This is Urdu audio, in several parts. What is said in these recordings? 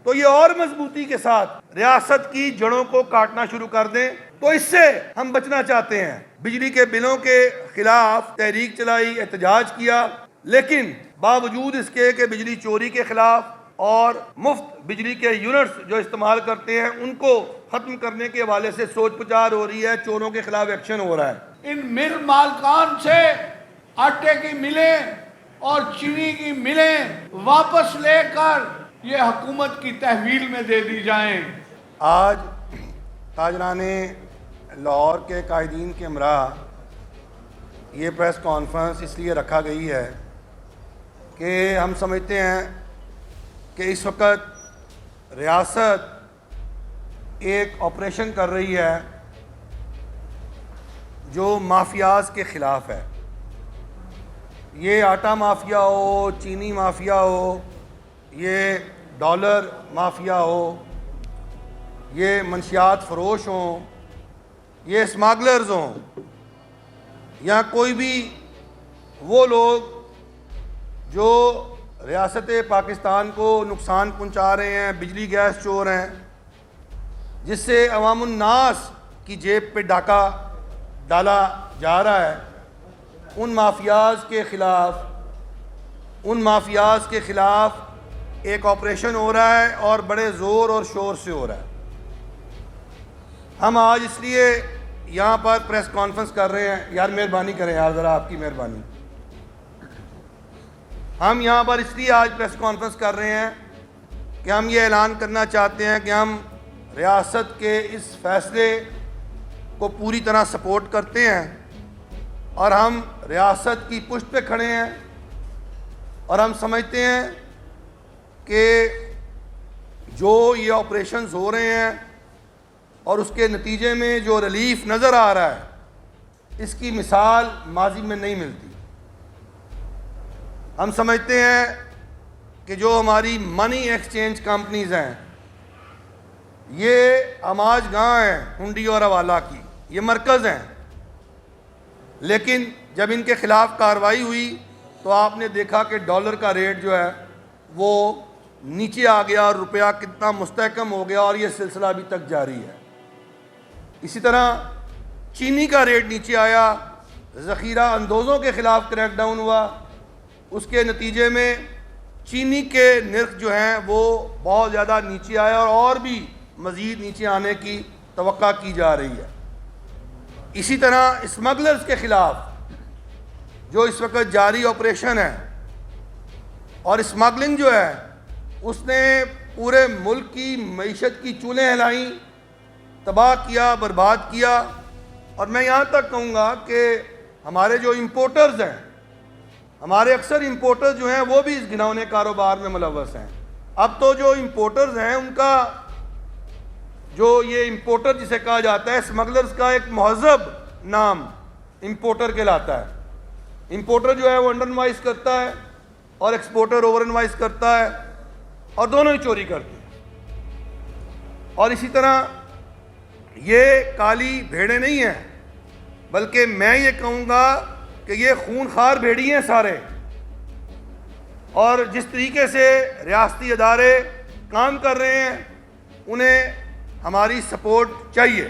تو یہ اور مضبوطی کے ساتھ ریاست کی جڑوں کو کاٹنا شروع کر دیں، تو اس سے ہم بچنا چاہتے ہیں۔ بجلی کے بلوں کے خلاف تحریک چلائی، احتجاج کیا، لیکن باوجود اس کے کہ بجلی چوری کے خلاف اور مفت بجلی کے یونٹس جو استعمال کرتے ہیں ان کو ختم کرنے کے حوالے سے سوچ پچار ہو رہی ہے، چوروں کے خلاف ایکشن ہو رہا ہے۔ ان مل مالکان سے آٹے کی ملیں اور چینی کی ملیں واپس لے کر یہ حکومت کی تحویل میں دے دی جائیں۔ آج تاجران لاہور کے قائدین کے ہمراہ یہ پریس کانفرنس اس لیے رکھا گئی ہے کہ ہم سمجھتے ہیں کہ اس وقت ریاست ایک آپریشن کر رہی ہے جو مافیاز کے خلاف ہے۔ یہ آٹا مافیا ہو، چینی مافیا ہو، یہ ڈالر مافیا ہو، یہ منشیات فروش ہوں، یہ اسماگلرز ہوں، یا کوئی بھی وہ لوگ جو ریاست پاکستان کو نقصان پہنچا رہے ہیں، بجلی گیس چور ہیں، جس سے عوام الناس کی جیب پہ ڈاکہ ڈالا جا رہا ہے، ان مافیاز کے خلاف ایک آپریشن ہو رہا ہے اور بڑے زور اور شور سے ہو رہا ہے۔ ہم آج اس لیے یہاں پر پریس کانفرنس کر رہے ہیں، یار مہربانی کریں یار، ذرا آپ کی مہربانی۔ ہم یہاں پر اس لیے آج پریس کانفرنس کر رہے ہیں کہ ہم یہ اعلان کرنا چاہتے ہیں کہ ہم ریاست کے اس فیصلے کو پوری طرح سپورٹ کرتے ہیں اور ہم ریاست کی پشت پہ کھڑے ہیں، اور ہم سمجھتے ہیں کہ جو یہ آپریشنز ہو رہے ہیں اور اس کے نتیجے میں جو ریلیف نظر آ رہا ہے، اس کی مثال ماضی میں نہیں ملتی۔ ہم سمجھتے ہیں کہ جو ہماری منی ایکسچینج کمپنیز ہیں، یہ آماج گاہ ہیں ہنڈی اور حوالہ کی، یہ مرکز ہیں، لیکن جب ان کے خلاف کارروائی ہوئی تو آپ نے دیکھا کہ ڈالر کا ریٹ جو ہے وہ نیچے آ گیا اور روپیہ کتنا مستحکم ہو گیا، اور یہ سلسلہ ابھی تک جاری ہے۔ اسی طرح چینی کا ریٹ نیچے آیا، ذخیرہ اندوزوں کے خلاف کریک ڈاؤن ہوا، اس کے نتیجے میں چینی کے نرخ جو ہیں وہ بہت زیادہ نیچے آیا اور بھی مزید نیچے آنے کی توقع کی جا رہی ہے۔ اسی طرح اسمگلرز کے خلاف جو اس وقت جاری آپریشن ہے، اور اسمگلنگ جو ہے اس نے پورے ملک کی معیشت کی چولیں ہلائیں، تباہ کیا، برباد کیا، اور میں یہاں تک کہوں گا کہ ہمارے جو امپورٹرز ہیں، ہمارے اکثر امپورٹرز جو ہیں وہ بھی اس گھناؤنے کاروبار میں ملوث ہیں۔ اب تو جو امپورٹرز ہیں ان کا جو یہ امپورٹر جسے کہا جاتا ہے، اسمگلرز کا ایک مہذب نام امپورٹر کہلاتا ہے۔ امپورٹر جو ہے وہ انڈر انوائس کرتا ہے اور ایکسپورٹر اوور انوائس کرتا ہے، اور دونوں ہی چوری کرتے ہیں۔ اور اسی طرح یہ کالی بھیڑیں نہیں ہیں، بلکہ میں یہ کہوں گا کہ یہ خون خوار بھیڑی ہیں سارے، اور جس طریقے سے ریاستی ادارے کام کر رہے ہیں انہیں ہماری سپورٹ چاہیے،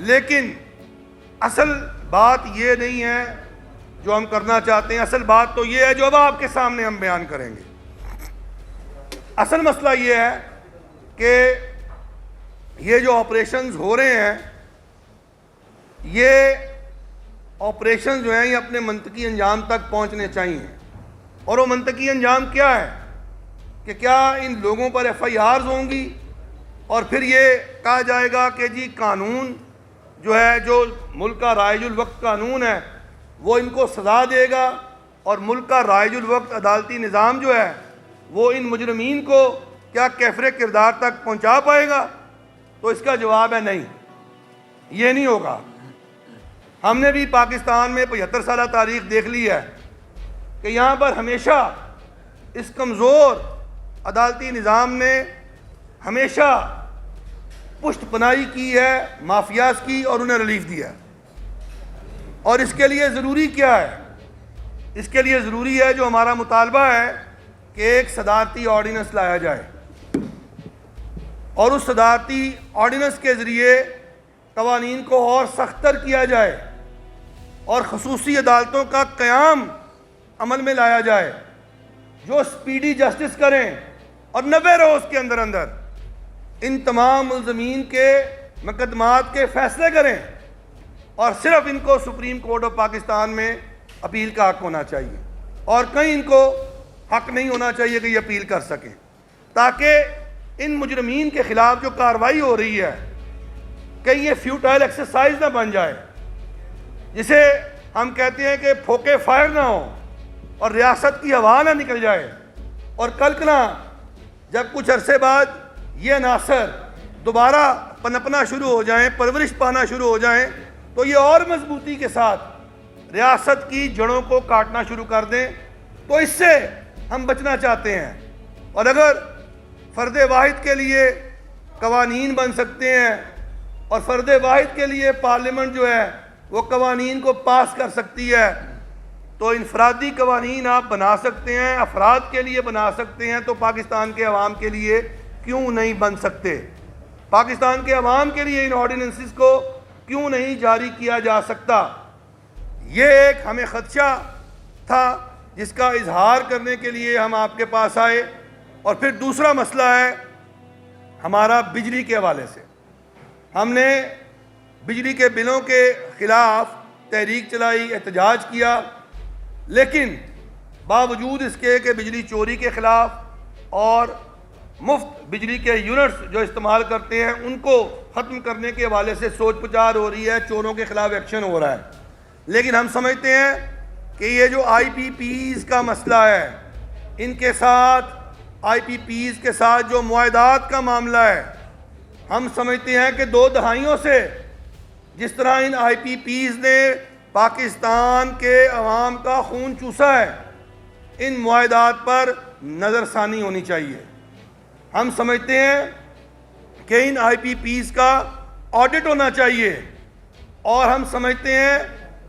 لیکن اصل بات یہ نہیں ہے جو ہم کرنا چاہتے ہیں۔ اصل بات تو یہ ہے جو اب آپ کے سامنے ہم بیان کریں گے۔ اصل مسئلہ یہ ہے کہ یہ جو آپریشنز ہو رہے ہیں، یہ آپریشنز جو ہیں یہ اپنے منطقی انجام تک پہنچنے چاہیے، اور وہ منطقی انجام کیا ہے کہ کیا ان لوگوں پر ایف آئی آرز ہوں گی، اور پھر یہ کہا جائے گا کہ جی قانون جو ہے، جو ملک کا رائج الوقت قانون ہے، وہ ان کو سزا دے گا، اور ملک کا رائج الوقت عدالتی نظام جو ہے وہ ان مجرمین کو کیا کیفر کردار تک پہنچا پائے گا؟ تو اس کا جواب ہے نہیں، یہ نہیں ہوگا۔ ہم نے بھی پاکستان میں 75 سالہ تاریخ دیکھ لی ہے کہ یہاں پر ہمیشہ اس کمزور عدالتی نظام نے ہمیشہ پشت پناہی کی ہے مافیاز کی، اور انہیں ریلیف دیا ہے۔ اور اس کے لیے ضروری کیا ہے؟ اس کے لیے ضروری ہے جو ہمارا مطالبہ ہے کہ ایک صدارتی آرڈیننس لایا جائے، اور اس صدارتی آرڈیننس کے ذریعے قوانین کو اور سختر کیا جائے اور خصوصی عدالتوں کا قیام عمل میں لایا جائے جو سپیڈی جسٹس کریں اور 90 روز کے اندر اندر ان تمام ملزمین کے مقدمات کے فیصلے کریں اور صرف ان کو سپریم کورٹ آف پاکستان میں اپیل کا حق ہونا چاہیے اور کہیں ان کو حق نہیں ہونا چاہیے کہ یہ اپیل کر سکیں، تاکہ ان مجرمین کے خلاف جو کارروائی ہو رہی ہے کہ یہ فیوٹائل ایکسرسائز نہ بن جائے، جسے ہم کہتے ہیں کہ پھوکے فائر نہ ہوں اور ریاست کی ہوا نہ نکل جائے، اور کلکنا جب کچھ عرصے بعد یہ عناصر دوبارہ پنپنا شروع ہو جائیں، پرورش پانا شروع ہو جائیں، تو یہ اور مضبوطی کے ساتھ ریاست کی جڑوں کو کاٹنا شروع کر دیں۔ تو اس سے ہم بچنا چاہتے ہیں، اور اگر فرد واحد کے لیے قوانین بن سکتے ہیں اور فرد واحد کے لیے پارلیمنٹ جو ہے وہ قوانین کو پاس کر سکتی ہے، تو انفرادی قوانین آپ بنا سکتے ہیں، افراد کے لیے بنا سکتے ہیں، تو پاکستان کے عوام کے لیے کیوں نہیں بن سکتے؟ پاکستان کے عوام کے لیے ان آرڈیننسز کو کیوں نہیں جاری کیا جا سکتا؟ یہ ایک ہمیں خدشہ تھا جس کا اظہار کرنے کے لیے ہم آپ کے پاس آئے۔ اور پھر دوسرا مسئلہ ہے ہمارا بجلی کے حوالے سے۔ ہم نے بجلی کے بلوں کے خلاف تحریک چلائی، احتجاج کیا، لیکن باوجود اس کے کہ بجلی چوری کے خلاف اور مفت بجلی کے یونٹس جو استعمال کرتے ہیں ان کو ختم کرنے کے حوالے سے سوچ پچار ہو رہی ہے، چوروں کے خلاف ایکشن ہو رہا ہے، لیکن ہم سمجھتے ہیں کہ یہ جو آئی پی پیز کا مسئلہ ہے، ان کے ساتھ آئی پی پیز کے ساتھ جو معاہدات کا معاملہ ہے، ہم سمجھتے ہیں کہ 2 دہائیوں سے جس طرح ان آئی پی پیز نے پاکستان کے عوام کا خون چوسا ہے، ان معاہدات پر نظر ثانی ہونی چاہیے۔ ہم سمجھتے ہیں کہ ان آئی پی پیز کا آڈٹ ہونا چاہیے، اور ہم سمجھتے ہیں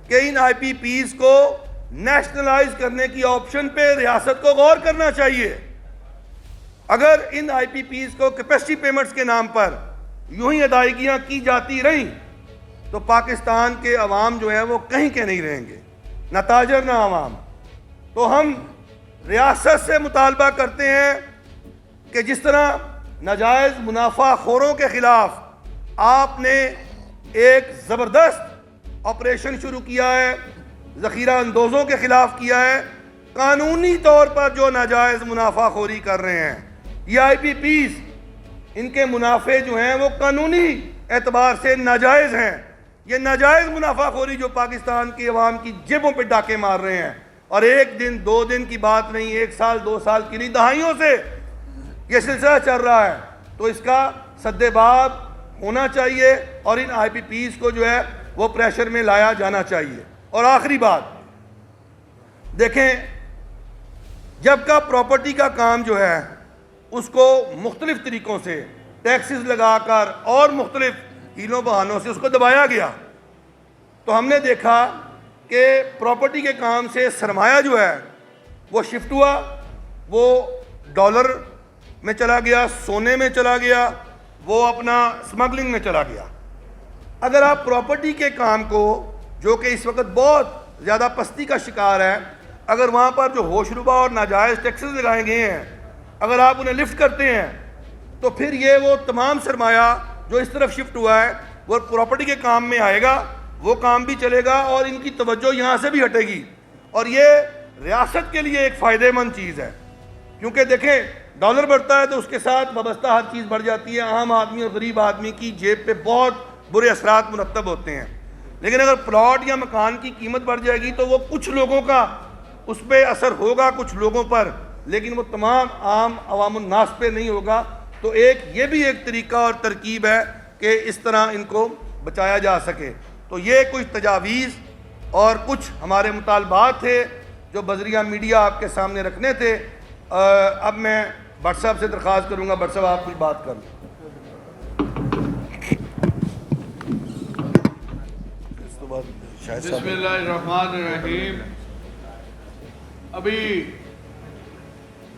کہ ان آئی پی پیز کو نیشنلائز کرنے کی آپشن پہ ریاست کو غور کرنا چاہیے۔ اگر ان آئی پی پیز کو کیپیسٹی پیمنٹس کے نام پر یوں ہی ادائیگیاں کی جاتی رہیں تو پاکستان کے عوام جو ہے وہ کہیں کے نہیں رہیں گے، نہ تاجر نہ عوام۔ تو ہم ریاست سے مطالبہ کرتے ہیں کہ جس طرح ناجائز منافع خوروں کے خلاف آپ نے ایک زبردست آپریشن شروع کیا ہے، ذخیرہ اندوزوں کے خلاف کیا ہے، قانونی طور پر جو ناجائز منافع خوری کر رہے ہیں یہ آئی پی پیز، ان کے منافع جو ہیں وہ قانونی اعتبار سے ناجائز ہیں۔ یہ ناجائز منافع خوری جو پاکستان کے عوام کی جیبوں پہ ڈاکے مار رہے ہیں، اور 1 دن 2 دن کی بات نہیں، 1 سال 2 سال کی نہیں، دہائیوں سے یہ سلسلہ چل رہا ہے، تو اس کا سد باب ہونا چاہیے اور ان آئی پی پیز کو جو ہے وہ پریشر میں لایا جانا چاہیے۔ اور آخری بات دیکھیں، جب کا پراپرٹی کا کام جو ہے اس کو مختلف طریقوں سے ٹیکسز لگا کر اور مختلف ہیلوں بہانوں سے اس کو دبایا گیا، تو ہم نے دیکھا کہ پراپرٹی کے کام سے سرمایہ جو ہے وہ شفٹ ہوا، وہ ڈالر میں چلا گیا، سونے میں چلا گیا، وہ اپنا سمگلنگ میں چلا گیا۔ اگر آپ پراپرٹی کے کام کو جو کہ اس وقت بہت زیادہ پستی کا شکار ہے، اگر وہاں پر جو ہوش ربا اور ناجائز ٹیکسز لگائے گئے ہیں اگر آپ انہیں لفٹ کرتے ہیں تو پھر یہ وہ تمام سرمایہ جو اس طرف شفٹ ہوا ہے وہ پراپرٹی کے کام میں آئے گا، وہ کام بھی چلے گا اور ان کی توجہ یہاں سے بھی ہٹے گی، اور یہ ریاست کے لیے ایک فائدہ مند چیز ہے۔ کیونکہ دیکھیں ڈالر بڑھتا ہے تو اس کے ساتھ وابستہ ہر چیز بڑھ جاتی ہے، عام آدمی اور غریب آدمی کی جیب پہ بہت برے اثرات مرتب ہوتے ہیں۔ لیکن اگر پلاٹ یا مکان کی قیمت بڑھ جائے گی تو وہ کچھ لوگوں کا اس پہ اثر ہوگا، کچھ لوگوں پر، لیکن وہ تمام عام عوام الناس پہ نہیں ہوگا۔ تو یہ بھی ایک طریقہ اور ترکیب ہے کہ اس طرح ان کو بچایا جا سکے۔ تو یہ کچھ تجاویز اور کچھ ہمارے مطالبات تھے جو بذریعہ میڈیا آپ کے سامنے رکھنے تھے۔ اب میں بٹ صاحب سے درخواست کروں گا، بٹ صاحب آپ کچھ بات کر لیں۔ بسم اللہ الرحمن الرحیم۔ ابھی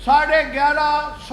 1150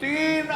3